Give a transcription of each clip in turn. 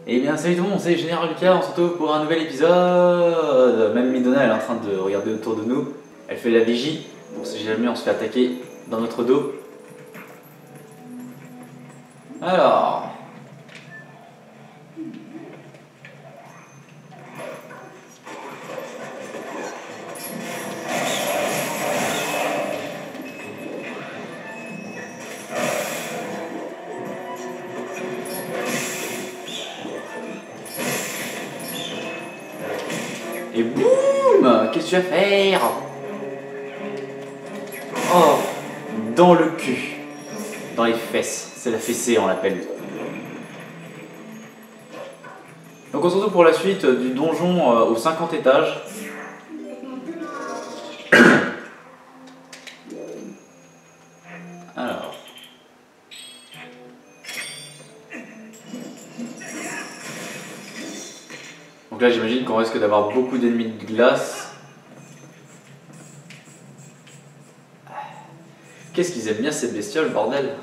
Eh bien salut tout le monde, c'est Général Lucas, on se retrouve pour un nouvel épisode. Même Midona elle est en train de regarder autour de nous. Elle fait la vigie, pour si jamais on se fait attaquer dans notre dos. Alors... Et boum! Qu'est-ce que tu vas faire? Oh! Dans le cul. Dans les fesses. C'est la fessée, on l'appelle. Donc on se retrouve pour la suite du donjon aux 50 étages. Alors... Donc là j'imagine qu'on risque d'avoir beaucoup d'ennemis de glace. Qu'est-ce qu'ils aiment bien ces bestioles, bordel?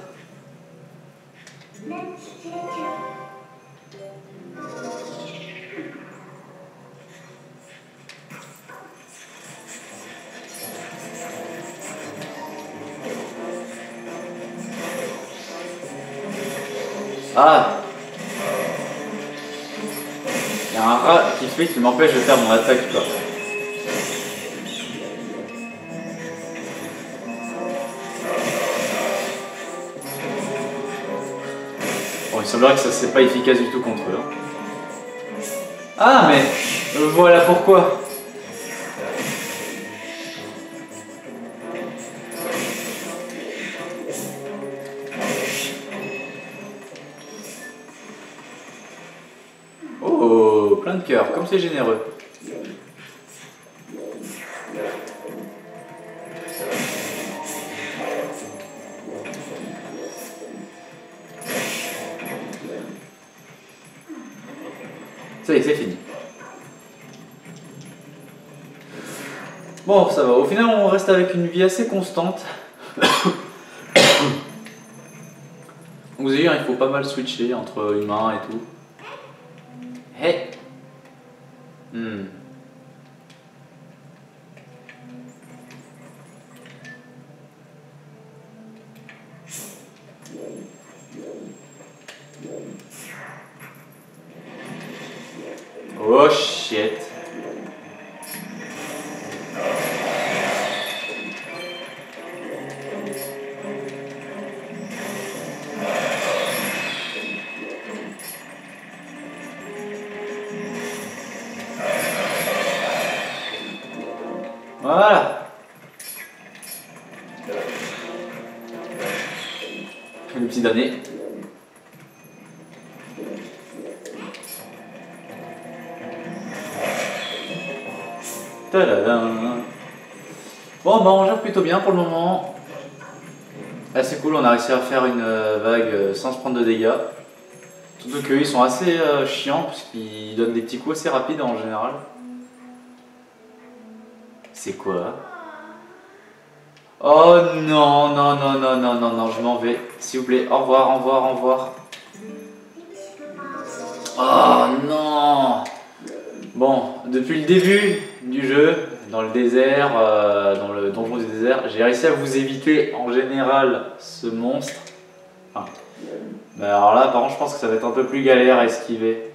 Ah! Il y a un rat qui fait qui m'empêche de faire mon attaque quoi. Bon, il semblerait que ça c'est pas efficace du tout contre eux. Hein. Ah mais voilà pourquoi. Oh, plein de cœur, comme c'est généreux. Ça y est, c'est fini. Bon, ça va. Au final, on reste avec une vie assez constante. Vous allez dire, il faut pas mal switcher entre humains et tout. Hey. Oh shit. Voilà. Le petit damné. Tadadam. Bon, bah on gère plutôt bien pour le moment. Là c'est cool, on a réussi à faire une vague sans se prendre de dégâts. Surtout qu'eux ils sont assez chiants parce qu'ils donnent des petits coups assez rapides en général. C'est quoi? Oh non, non, non, non, non, non, non, je m'en vais. S'il vous plaît, au revoir, au revoir, au revoir. Oh non! Bon, depuis le début du jeu, dans le désert, dans le donjon du désert, j'ai réussi à vous éviter en général ce monstre. Enfin, mais alors là, par contre, je pense que ça va être un peu plus galère à esquiver.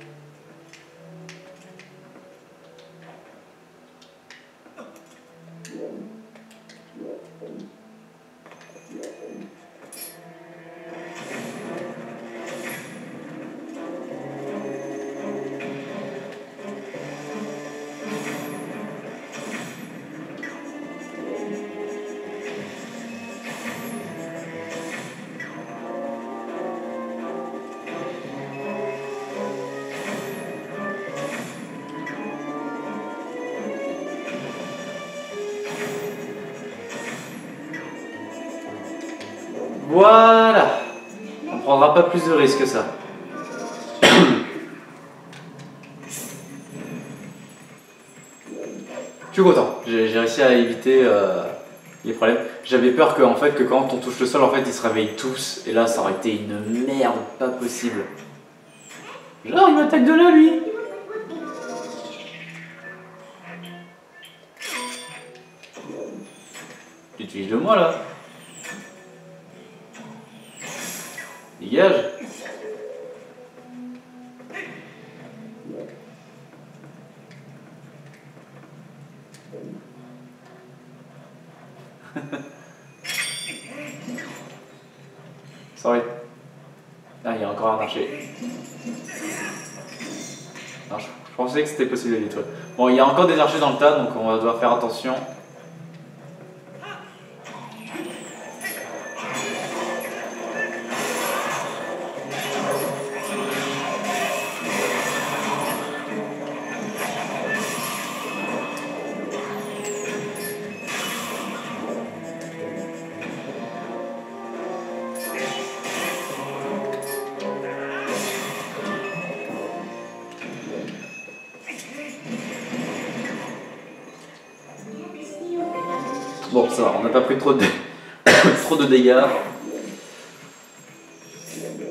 Voilà! On prendra pas plus de risques que ça. Je suis content, j'ai réussi à éviter les problèmes. J'avais peur que, en fait, que quand on touche le sol, en fait, ils se réveillent tous. Et là, ça aurait été une merde pas possible. Genre, il m'attaque de là, lui. Tu te fiches de moi, là. Dégage. Sorry. Ah, il y a encore un archer. Non, je pensais que c'était possible de les détruire. Bon, il y a encore des archers dans le tas, donc on va devoir faire attention. Bon, ça va, on n'a pas pris trop de, trop de dégâts.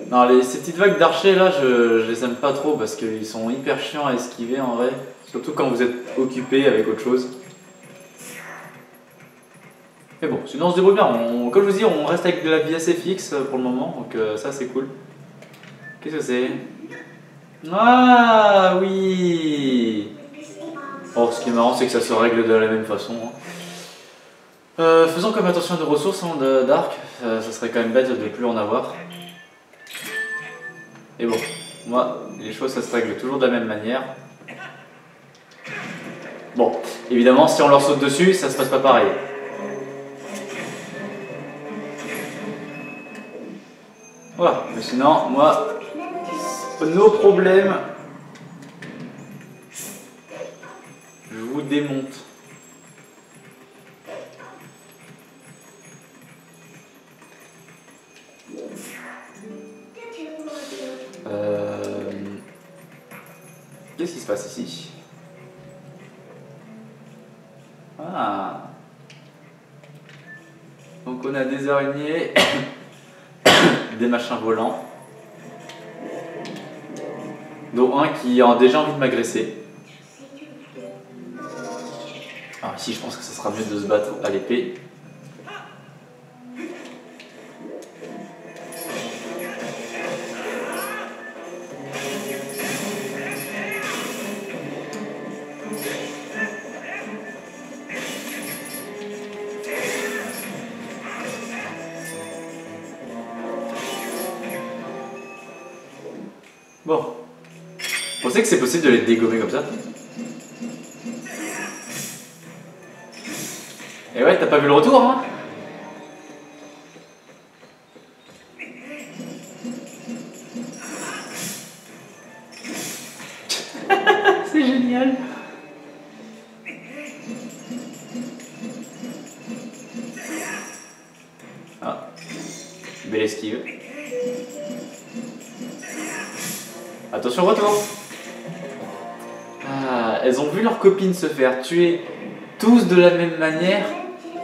Non, ces petites vagues d'archers là, je les aime pas trop parce qu'ils sont hyper chiants à esquiver en vrai. Surtout quand vous êtes occupé avec autre chose. Mais bon, sinon on se débrouille bien. Comme je vous dis, on reste avec de la vie assez fixe pour le moment, donc ça c'est cool. Qu'est-ce que c'est? Ah oui. Oh, ce qui est marrant, c'est que ça se règle de la même façon. Faisons comme attention à nos ressources d'arc, ça serait quand même bête de ne plus en avoir. Et bon, moi, les choses ça se règle toujours de la même manière. Bon, évidemment, si on leur saute dessus, ça se passe pas pareil. Voilà, mais sinon, moi, nos problèmes, je vous démonte. Qu'est-ce qui se passe ici? Ah. Donc on a des araignées, des machins volants, dont un qui a déjà envie de m'agresser. Alors ici je pense que ce sera mieux de se battre à l'épée. Bon. Vous pensez que c'est possible de les dégommer comme ça? Et ouais, t'as pas vu le retour, hein? C'est génial! Ah, belle esquive. Attention, retour! Ah, elles ont vu leurs copines se faire tuer tous de la même manière.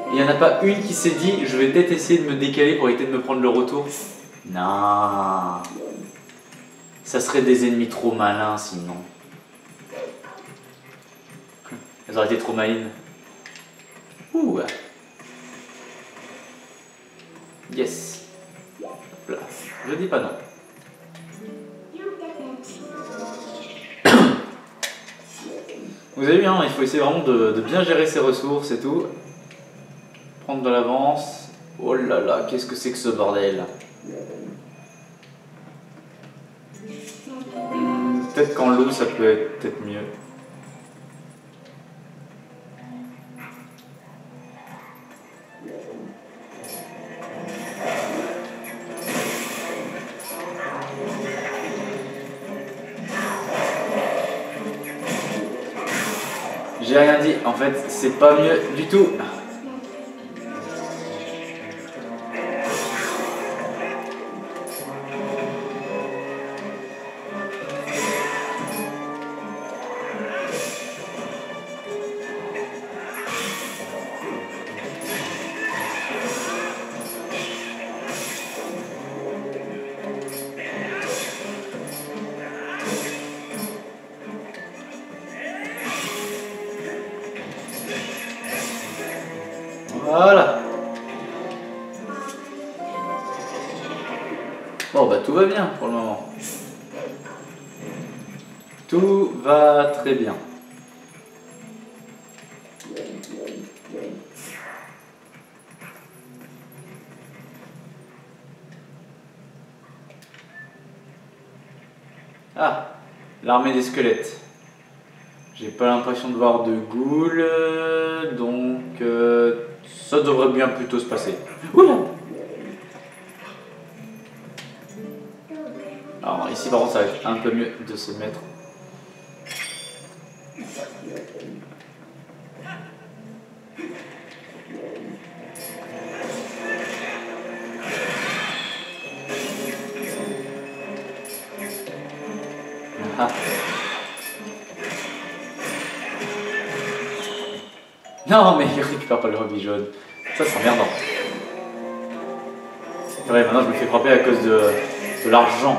Il n'y en a pas une qui s'est dit je vais peut-être essayer de me décaler pour éviter de me prendre le retour. Non. Ça serait des ennemis trop malins sinon. Elles auraient été trop malines. Ouh. Yes. Hop là. Je dis pas non. Vous avez vu, hein, il faut essayer vraiment de bien gérer ses ressources et tout. Prendre de l'avance. Oh là là, qu'est-ce que c'est que ce bordel? Peut-être qu'en loup, ça peut être peut-être mieux. J'ai rien dit, en fait, c'est pas mieux du tout. Voilà. Bon bah tout va bien pour le moment. Tout va très bien. Ah, l'armée des squelettes. J'ai pas l'impression de voir de ghouls, donc ça devrait bien plutôt se passer. Oula! Alors ici par contre ça va être un peu mieux de se mettre. Ah. Non mais il récupère pas le rubis jaune. Ça c'est emmerdant. C'est vrai, maintenant je me fais frapper à cause de l'argent.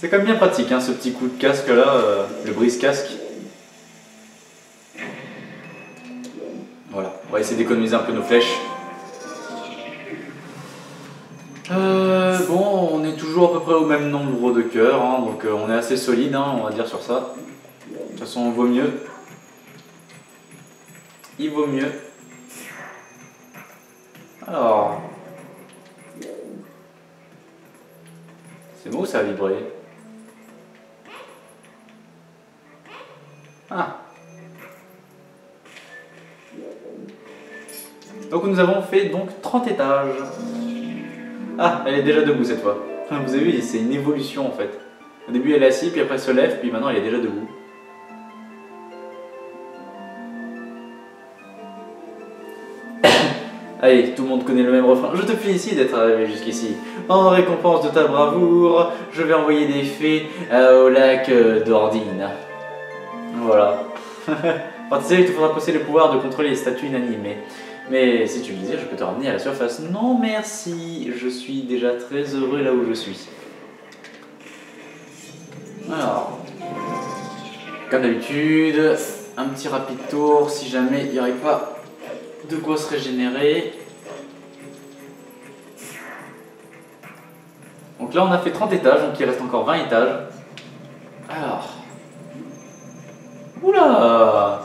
C'est quand même bien pratique hein, ce petit coup de casque là, le brise-casque. Voilà, on va essayer d'économiser un peu nos flèches. Bon, on est toujours à peu près au même nombre de cœurs, hein, donc on est assez solide, hein, on va dire sur ça. De toute façon, il vaut mieux. Il vaut mieux. Alors... C'est bon ou ça a vibré? Ah. Donc nous avons fait donc 30 étages. Ah, elle est déjà debout cette fois. Vous avez vu, c'est une évolution en fait. Au début elle est assise, puis après elle se lève, puis maintenant elle est déjà debout. Allez, tout le monde connaît le même refrain. Je te félicite d'être arrivé jusqu'ici. En récompense de ta bravoure, je vais envoyer des fées au lac d'Ordine. Voilà. Pour t'aider, il te faudra posséder le pouvoir de contrôler les statues inanimées. Mais si tu le désires, je peux te ramener à la surface. Non merci, je suis déjà très heureux là où je suis. Alors, comme d'habitude, un petit rapide tour si jamais il n'y aurait pas de quoi se régénérer. Donc là on a fait 30 étages, donc il reste encore 20 étages. Alors... Oula!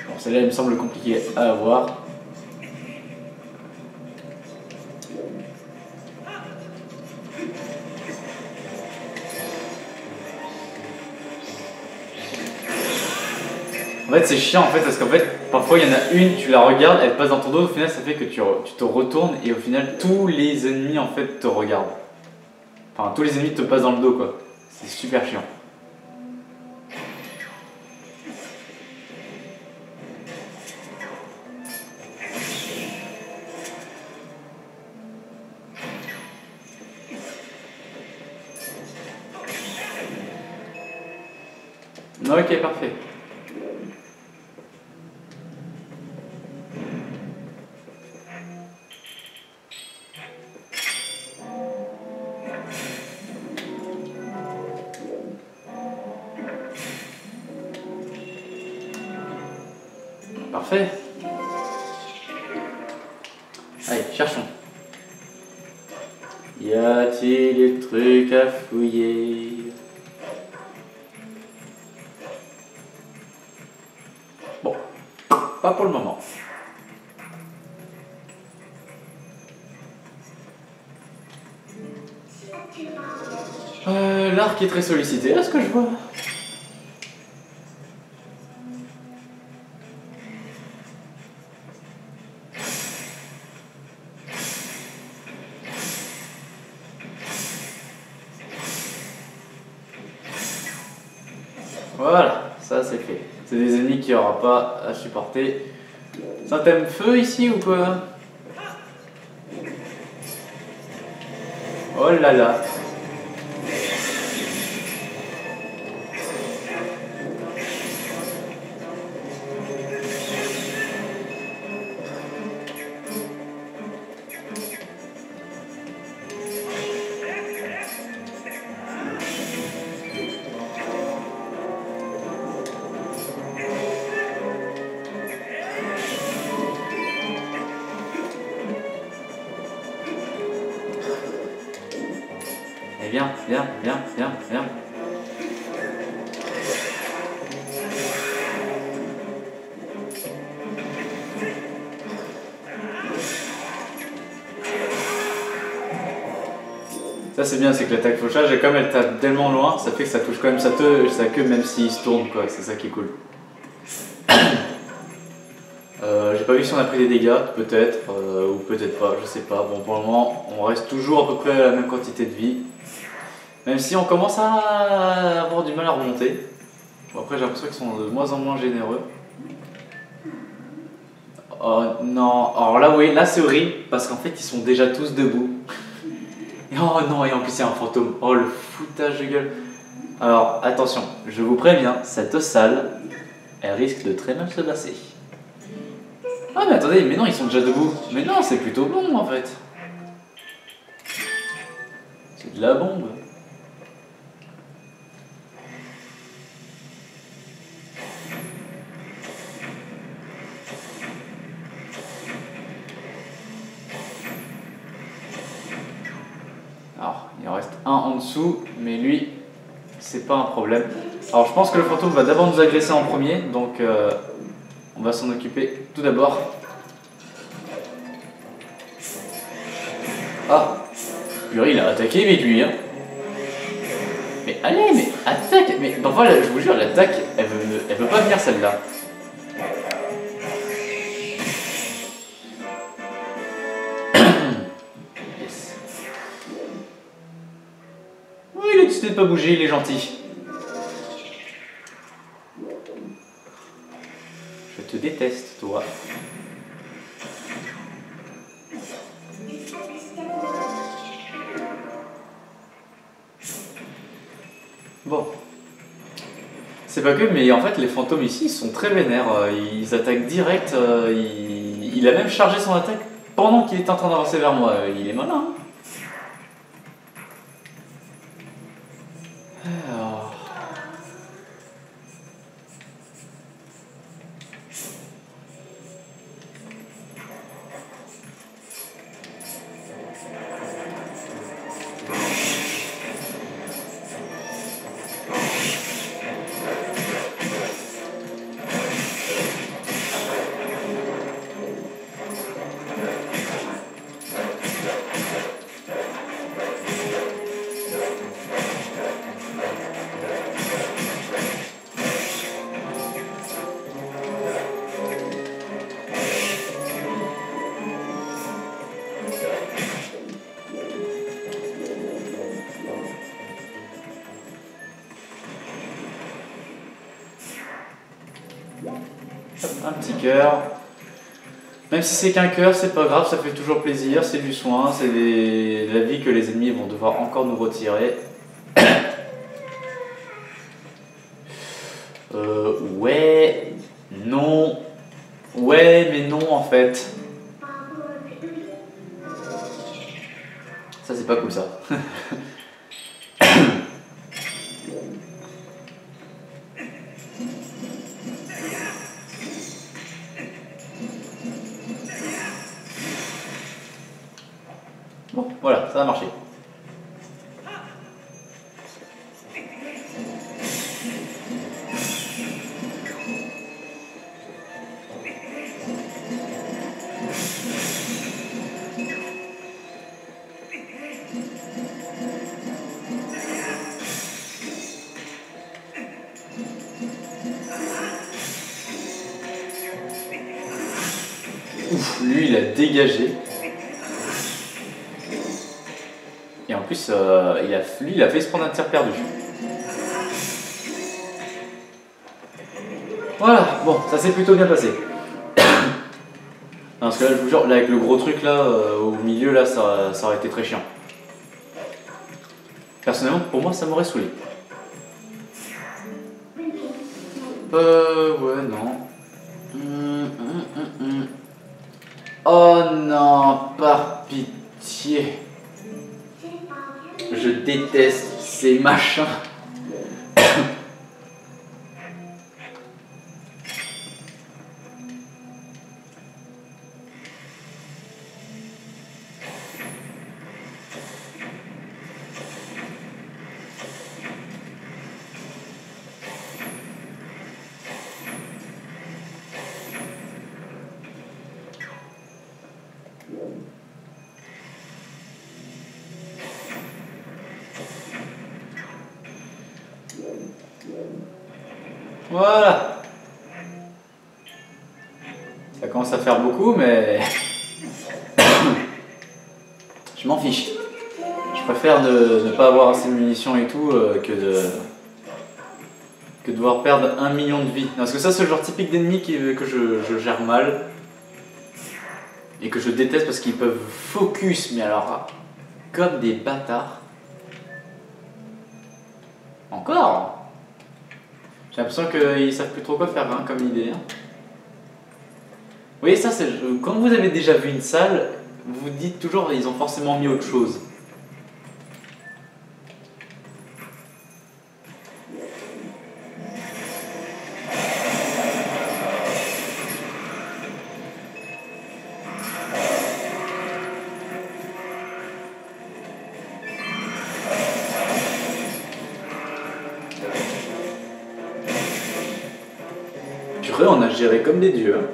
Bon, celle-là, il me semble compliquée à avoir. En fait, c'est chiant en fait parce qu'en fait, parfois il y en a une, tu la regardes, elle passe dans ton dos, au final ça fait que tu te retournes et au final tous les ennemis en fait te regardent. Enfin, tous les ennemis te passent dans le dos quoi. C'est super chiant. Ok, parfait. Parfait. Allez, cherchons. Y a-t-il des trucs à fouiller? Bon. pas pour le moment. L'arc est très sollicité, à ce que je vois. Voilà, ça c'est fait. C'est des ennemis qu'il n'y aura pas à supporter. C'est un thème feu ici ou quoi? Oh là là. Eh bien, bien, bien, bien, bien. Ça c'est bien, c'est que l'attaque fauchage, et comme elle tape tellement loin, ça fait que ça touche quand même sa queue même s'il se tourne, quoi. C'est ça qui est cool. J'ai pas vu si on a pris des dégâts, peut-être, ou peut-être pas, je sais pas. Bon, pour le moment, on reste toujours à peu près à la même quantité de vie. Même si on commence à avoir du mal à remonter. Bon, après, j'ai l'impression qu'ils sont de moins en moins généreux. Oh non, alors là, oui, là c'est horrible, parce qu'en fait, ils sont déjà tous debout. Oh non, et en plus, il y a un fantôme. Oh, le foutage de gueule. Alors, attention, je vous préviens, cette salle, elle risque de très mal se passer. Ah mais attendez, mais non, ils sont déjà debout. Mais non, c'est plutôt bon en fait. C'est de la bombe. Alors, il en reste un en dessous, mais lui, c'est pas un problème. Alors, je pense que le fantôme va d'abord nous agresser en premier, donc on va s'en occuper tout d'abord. Ah, purée, il a attaqué vite lui, hein. Mais allez, mais attaque. Mais parfois, je vous jure, l'attaque, elle veut pas venir celle-là. Yes. Oui, il a décidé de pas bouger, il est gentil. Je te déteste, toi. Bon. C'est pas que, mais en fait, les fantômes ici, ils sont très vénères. Ils attaquent direct. Il a même chargé son attaque pendant qu'il était en train d'avancer vers moi. Il est malin. Alors... Un petit cœur. Même si c'est qu'un cœur, c'est pas grave, ça fait toujours plaisir, c'est du soin, c'est de la vie que les ennemis vont devoir encore nous retirer. Ouais, non, ouais, mais non en fait. Ça c'est pas cool ça. Bon, voilà, ça a marché. Ouf, lui il a dégagé. Et en plus, lui il a fait se prendre un tir perdu. Voilà, bon, ça s'est plutôt bien passé. Non, parce que là, je vous jure, là, avec le gros truc là, au milieu, là, ça aurait été très chiant. Personnellement, pour moi, ça m'aurait saoulé. Ouais, non. Oh non, par pitié. Je déteste ces machins. Voilà. Ça commence à faire beaucoup, mais je m'en fiche. Je préfère ne pas avoir assez de munitions et tout que de devoir perdre 1 million de vies. Non, parce que ça, c'est le genre typique d'ennemi que je gère mal. Et que je déteste parce qu'ils peuvent focus, mais alors, comme des bâtards. Encore. J'ai l'impression qu'ils savent plus trop quoi faire hein, comme idée. Hein. Vous voyez, ça, c'est quand vous avez déjà vu une salle, vous vous dites toujours ils ont forcément mis autre chose. Purée, on a géré comme des dieux. Hein.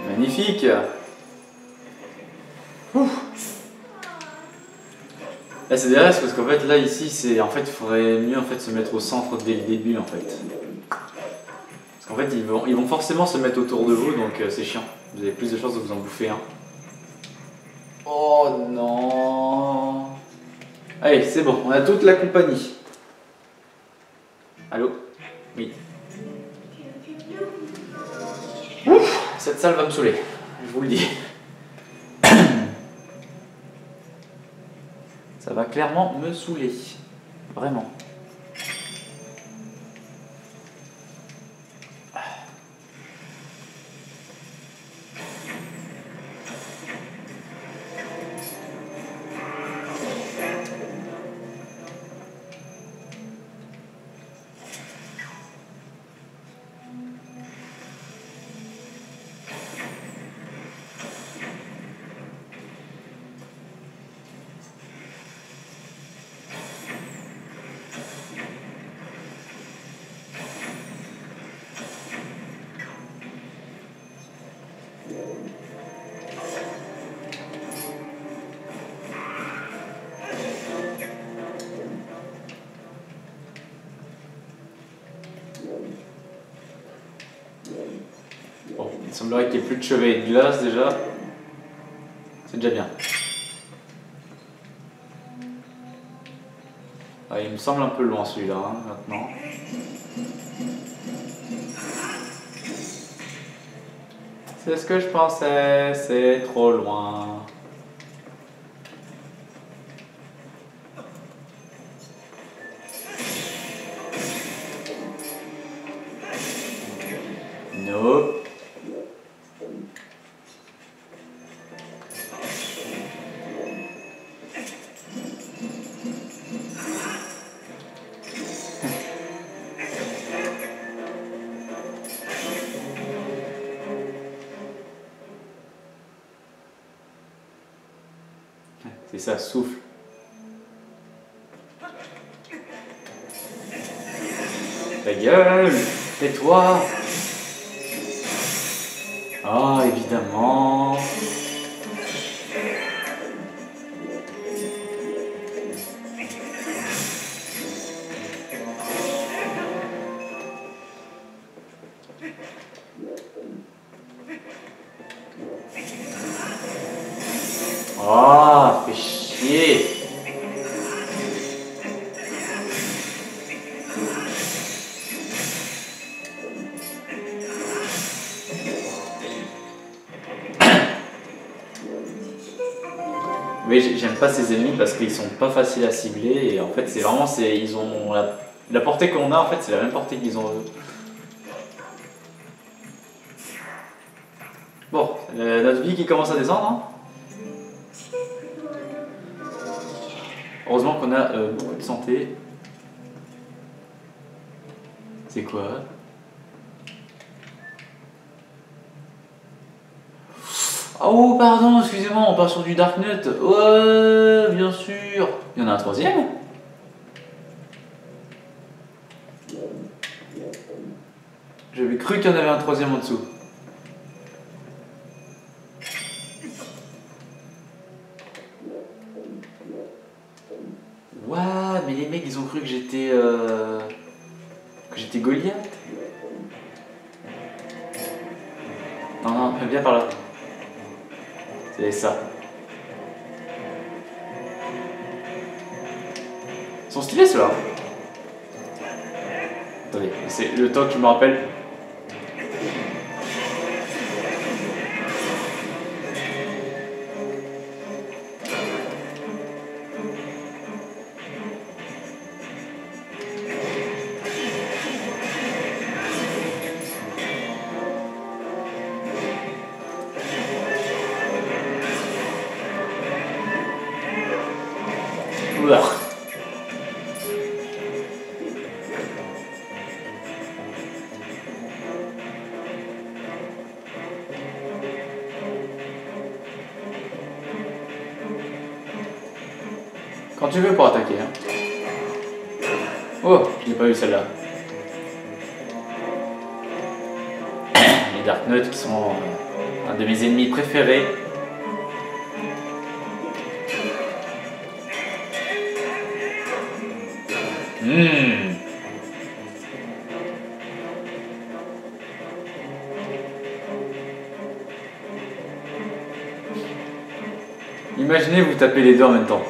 Magnifique. Ouf. Là c'est des restes parce qu'en fait là ici c'est il faudrait mieux en fait se mettre au centre dès le début en fait. Parce qu'en fait ils vont forcément se mettre autour de vous donc c'est chiant. Vous avez plus de chances de vous en bouffer un. Oh non. Allez c'est bon, on a toute la compagnie. Allô? Oui. Ouf, cette salle va me saouler, je vous le dis. Ça va clairement me saouler. Vraiment. Bon, il semblerait qu'il n'y ait plus de chevaliers de glace déjà. C'est déjà bien. Ah, il me semble un peu loin celui-là hein, maintenant. C'est ce que je pensais, c'est trop loin. Nope. C'est ça, souffle. Ta gueule, tais-toi. Ah, évidemment. Ah, fais chier. Mais j'aime pas ces ennemis parce qu'ils sont pas faciles à cibler et en fait c'est vraiment ils ont la portée qu'on a en fait c'est la même portée qu'ils ont eux. Bon, notre vie qui commence à descendre. Hein. Heureusement qu'on a beaucoup de santé. C'est quoi? Oh pardon, excusez-moi, on part sur du Dark Knight. Ouais, bien sûr. Il y en a un troisième? J'avais cru qu'il y en avait un troisième en dessous. Ouah, mais les mecs ils ont cru que j'étais Goliath. Non, non, viens par là. C'est ça. Ils sont stylés ceux-là. Attendez, c'est le temps que je me rappelle. Ouah. Quand tu veux pour attaquer. Hein. Oh, je n'ai pas eu celle-là. Les Dark Knight qui sont un de mes ennemis préférés. Imaginez vous tapez les deux en même temps.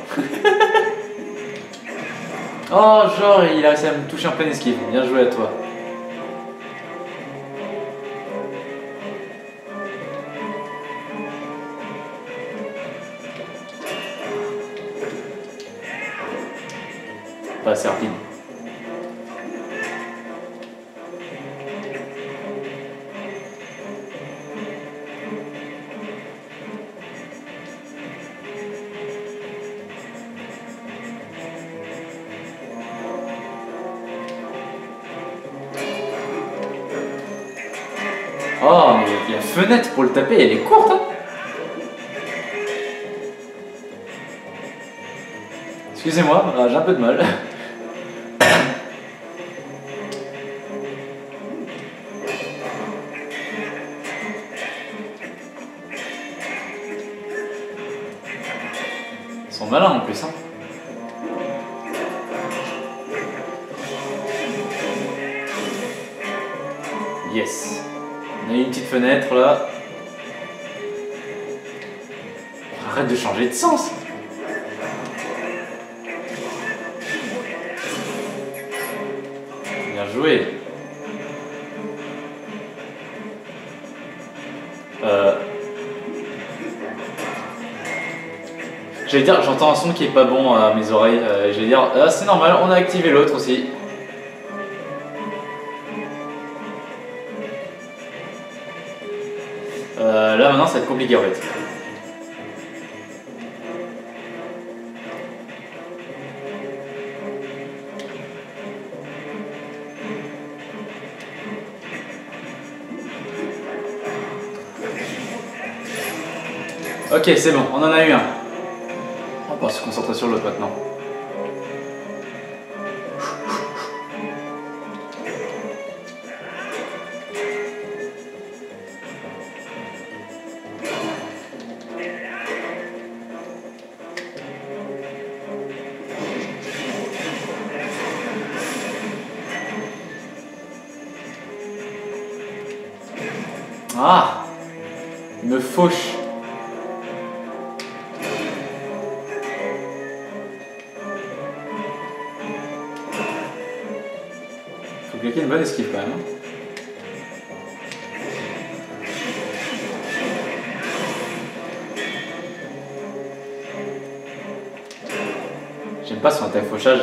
Oh, genre il a réussi à me toucher en plein esquive. Bien joué à toi. Pas assez rapide. Oh, mais la fenêtre pour le taper, elle est courte, hein. Excusez-moi, j'ai un peu de mal. Ils sont malins en plus, hein. Yes. On a une petite fenêtre là. Arrête de changer de sens. Bien joué. J'allais dire, j'entends un son qui est pas bon à mes oreilles. J'allais dire, c'est normal, on a activé l'autre aussi. Là maintenant ça va être compliqué en fait. Ok, c'est bon, on en a eu un. On va se concentrer sur l'autre maintenant. Ah, il me fauche. Ok, une bonne esquive quand même. J'aime pas son attaque fauchage.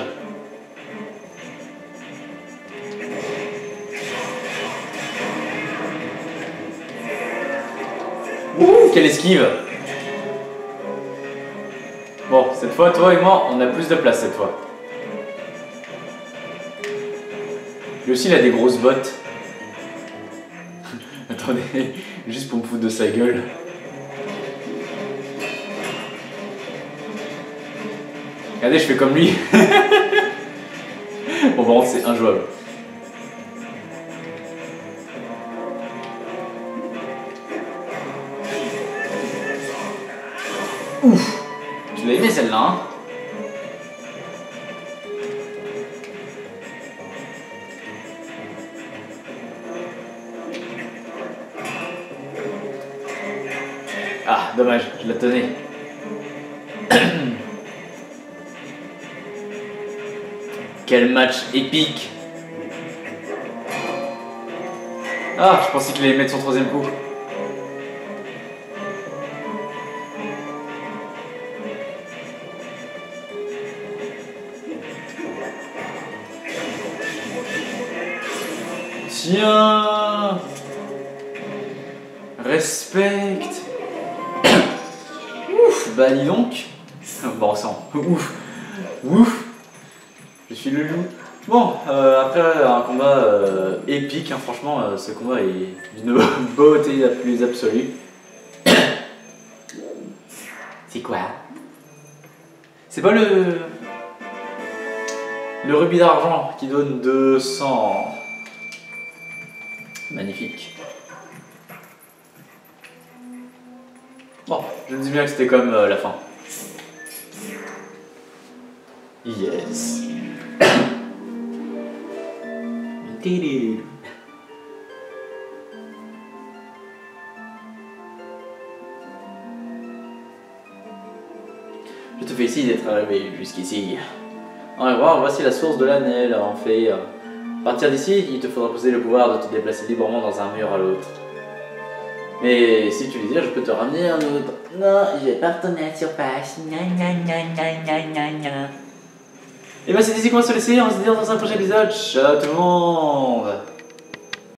Ouh, quelle esquive! Bon, cette fois, toi et moi, on a plus de place cette fois. Lui aussi, il a des grosses bottes. Attendez, juste pour me foutre de sa gueule. Regardez, je fais comme lui. Bon, par contre, c'est injouable. Ouf! Tu l'as aimé celle-là, hein? Ah, dommage, je la tenais. Quel match épique! Ah, je pensais qu'il allait mettre son troisième coup. Tiens! Respecte! Ouf! Bah dis donc! Bon sang! Ouf! Ouf! Je suis le loup. Bon, après un combat épique, hein, franchement, ce combat est d'une beauté la plus absolue. C'est quoi? C'est pas le rubis d'argent qui donne 200. Magnifique. Bon, je me dis bien que c'était comme la fin. Yes. Je te félicite d'être arrivé jusqu'ici. Au revoir, voici la source de l'année, en fait. À partir d'ici, il te faudra poser le pouvoir de te déplacer librement dans un mur à l'autre. Mais si tu le désires, je peux te ramener un autre. Non, je vais pas retourner à la surface. Et bah c'est d'ici qu'on va se laisser, on va se dire dans un prochain épisode. Ciao tout le monde!